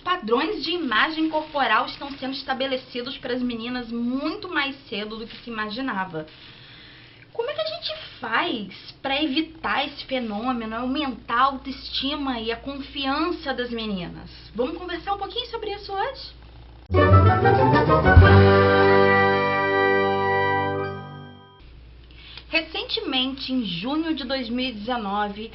padrões de imagem corporal estão sendo estabelecidos para as meninas muito mais cedo do que se imaginava. Como é que a gente faz para evitar esse fenômeno, aumentar a autoestima e a confiança das meninas? Vamos conversar um pouquinho sobre isso hoje? Recentemente, em junho de 2019,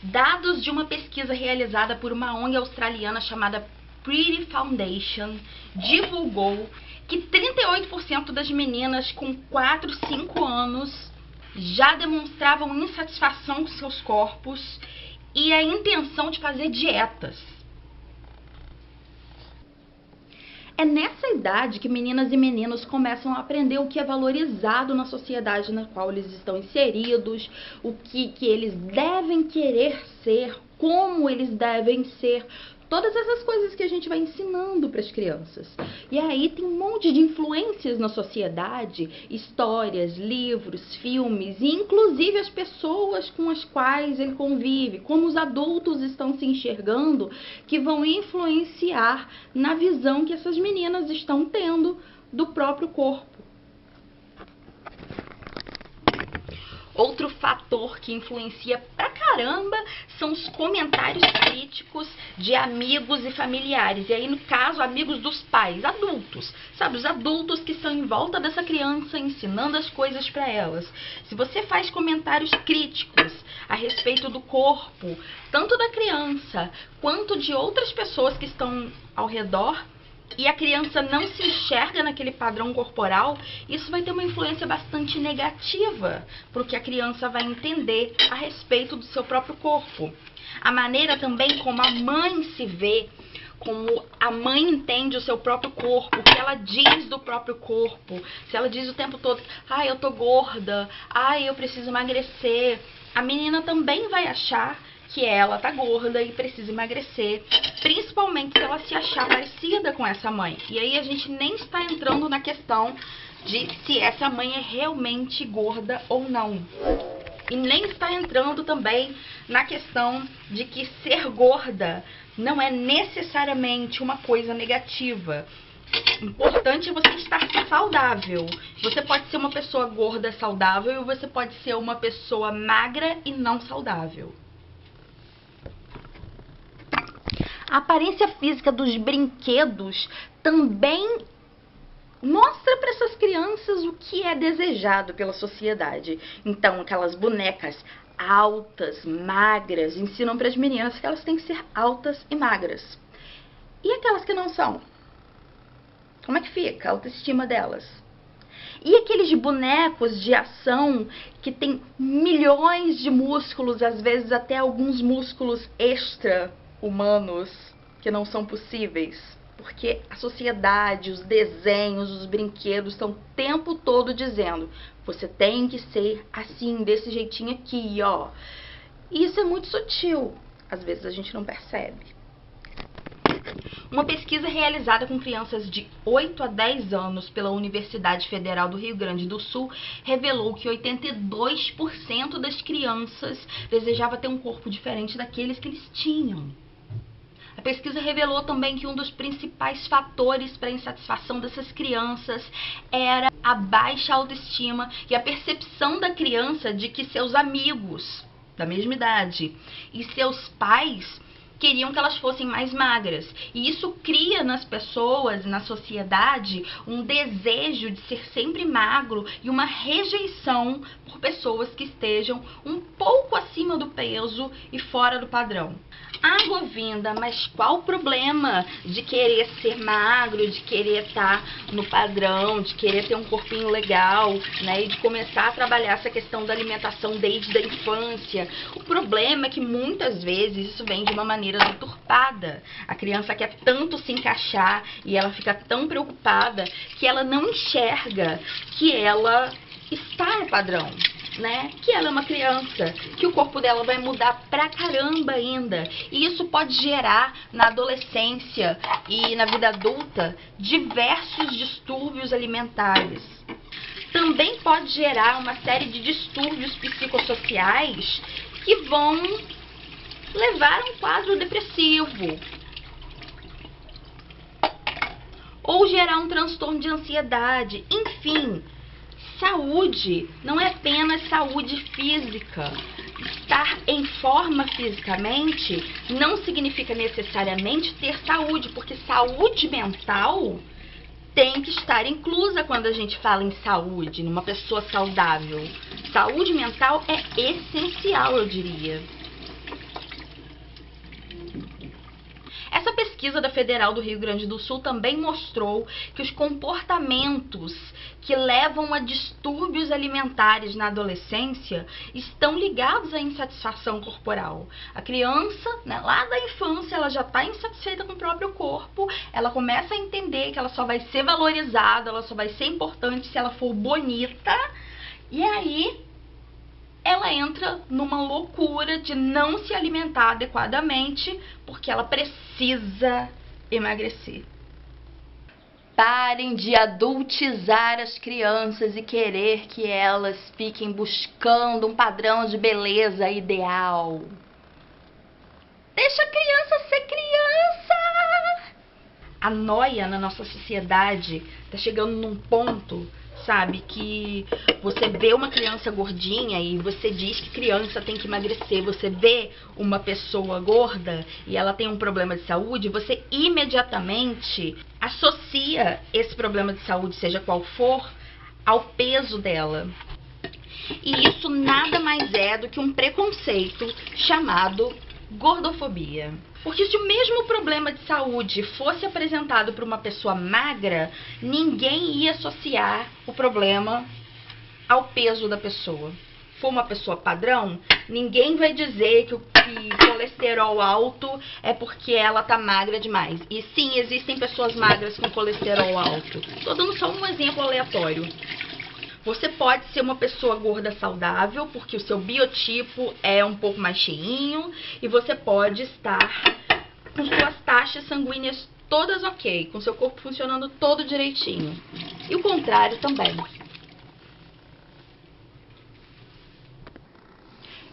dados de uma pesquisa realizada por uma ONG australiana chamada Pretty Foundation divulgou que 38% das meninas com 4, 5 anos já demonstravam insatisfação com seus corpos e a intenção de fazer dietas. É nessa idade que meninas e meninos começam a aprender o que é valorizado na sociedade na qual eles estão inseridos, o que eles devem querer ser, como eles devem ser, todas essas coisas que a gente vai ensinando para as crianças. E aí tem um monte de influências na sociedade, histórias, livros, filmes, e inclusive as pessoas com as quais ele convive, como os adultos estão se enxergando, que vão influenciar na visão que essas meninas estão tendo do próprio corpo. Outro fator que influencia pra caramba são os comentários críticos de amigos e familiares. E aí, no caso, amigos dos pais, adultos, sabe? Os adultos que estão em volta dessa criança, ensinando as coisas pra elas. Se você faz comentários críticos a respeito do corpo, tanto da criança quanto de outras pessoas que estão ao redor, e a criança não se enxerga naquele padrão corporal, isso vai ter uma influência bastante negativa para o que a criança vai entender a respeito do seu próprio corpo. A maneira também como a mãe se vê, como a mãe entende o seu próprio corpo, o que ela diz do próprio corpo. Se ela diz o tempo todo, ai, eu tô gorda, ai, eu preciso emagrecer, a menina também vai achar que ela tá gorda e precisa emagrecer, principalmente se ela se achar parecida com essa mãe. E aí a gente nem está entrando na questão de se essa mãe é realmente gorda ou não. E nem está entrando também na questão de que ser gorda não é necessariamente uma coisa negativa. Importante é você estar saudável. Você pode ser uma pessoa gorda saudável e você pode ser uma pessoa magra e não saudável. A aparência física dos brinquedos também mostra para essas crianças o que é desejado pela sociedade. Então, aquelas bonecas altas, magras, ensinam para as meninas que elas têm que ser altas e magras. E aquelas que não são? Como é que fica a autoestima delas? E aqueles bonecos de ação que tem milhões de músculos, às vezes até alguns músculos extra-humanos que não são possíveis? Porque a sociedade, os desenhos, os brinquedos estão o tempo todo dizendo: você tem que ser assim, desse jeitinho aqui, ó. E isso é muito sutil. Às vezes a gente não percebe. Uma pesquisa realizada com crianças de 8 a 10 anos pela Universidade Federal do Rio Grande do Sul revelou que 82% das crianças desejava ter um corpo diferente daqueles que eles tinham. A pesquisa revelou também que um dos principais fatores para a insatisfação dessas crianças era a baixa autoestima e a percepção da criança de que seus amigos da mesma idade e seus pais queriam que elas fossem mais magras. E isso cria nas pessoas, na sociedade, um desejo de ser sempre magro e uma rejeição por pessoas que estejam um pouco acima do peso e fora do padrão. Ah, Govinda, mas qual o problema de querer ser magro, de querer estar no padrão, de querer ter um corpinho legal, né, e de começar a trabalhar essa questão da alimentação desde a infância? O problema é que muitas vezes isso vem de uma maneira deturpada. A criança quer tanto se encaixar e ela fica tão preocupada que ela não enxerga que ela está no padrão, né? Que ela é uma criança, que o corpo dela vai mudar pra caramba ainda. E isso pode gerar na adolescência e na vida adulta diversos distúrbios alimentares. Também pode gerar uma série de distúrbios psicossociais que vão levar a um quadro depressivo. ou gerar um transtorno de ansiedade. Enfim, saúde não é apenas saúde física. Estar em forma fisicamente não significa necessariamente ter saúde, porque saúde mental tem que estar inclusa quando a gente fala em saúde, numa pessoa saudável. Saúde mental é essencial, eu diria. Essa pesquisa da Federal do Rio Grande do Sul também mostrou que os comportamentos que levam a distúrbios alimentares na adolescência estão ligados à insatisfação corporal. A criança, né, lá da infância, ela já está insatisfeita com o próprio corpo, ela começa a entender que ela só vai ser valorizada, ela só vai ser importante se ela for bonita, e aí ela entra numa loucura de não se alimentar adequadamente porque ela precisa emagrecer. Parem de adultizar as crianças e querer que elas fiquem buscando um padrão de beleza ideal. Deixa a criança ser criança! A noia na nossa sociedade tá chegando num ponto, sabe, que você vê uma criança gordinha e você diz que criança tem que emagrecer. Você vê uma pessoa gorda e ela tem um problema de saúde, você imediatamente associa esse problema de saúde, seja qual for, ao peso dela. E isso nada mais é do que um preconceito chamado gordofobia. Porque se o mesmo problema de saúde fosse apresentado para uma pessoa magra, ninguém ia associar o problema ao peso da pessoa. Se for uma pessoa padrão, ninguém vai dizer que o colesterol alto é porque ela tá magra demais. E sim, existem pessoas magras com colesterol alto. Tô dando só um exemplo aleatório. Você pode ser uma pessoa gorda saudável, porque o seu biotipo é um pouco mais cheinho, e você pode estar com suas taxas sanguíneas todas ok, com seu corpo funcionando todo direitinho. E o contrário também.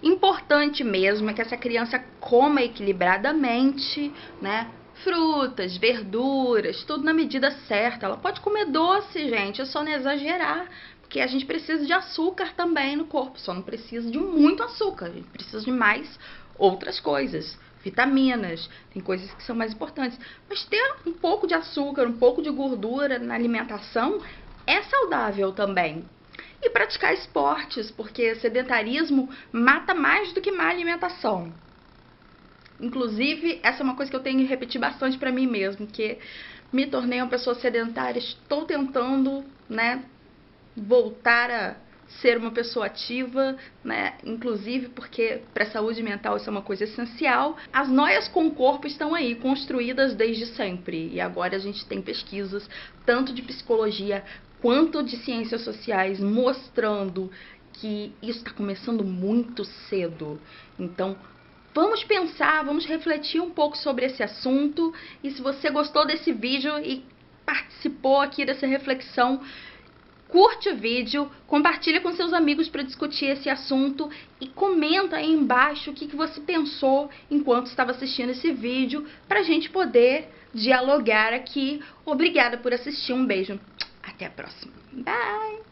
Importante mesmo é que essa criança coma equilibradamente, né? Frutas, verduras, tudo na medida certa. Ela pode comer doce, gente, é só não exagerar. Porque a gente precisa de açúcar também no corpo, só não precisa de muito açúcar, a gente precisa de mais outras coisas, vitaminas, tem coisas que são mais importantes. Mas ter um pouco de açúcar, um pouco de gordura na alimentação é saudável também. E praticar esportes, porque sedentarismo mata mais do que má alimentação. Inclusive, essa é uma coisa que eu tenho que repetir bastante pra mim mesmo, que me tornei uma pessoa sedentária, estou tentando, né, voltar a ser uma pessoa ativa, né? Inclusive porque para a saúde mental isso é uma coisa essencial. As noias com o corpo estão aí, construídas desde sempre. E agora a gente tem pesquisas, tanto de psicologia quanto de ciências sociais, mostrando que isso está começando muito cedo. Então, vamos pensar, vamos refletir um pouco sobre esse assunto. E se você gostou desse vídeo e participou aqui dessa reflexão, curte o vídeo, compartilha com seus amigos para discutir esse assunto e comenta aí embaixo o que você pensou enquanto estava assistindo esse vídeo para a gente poder dialogar aqui. Obrigada por assistir, um beijo, até a próxima. Bye!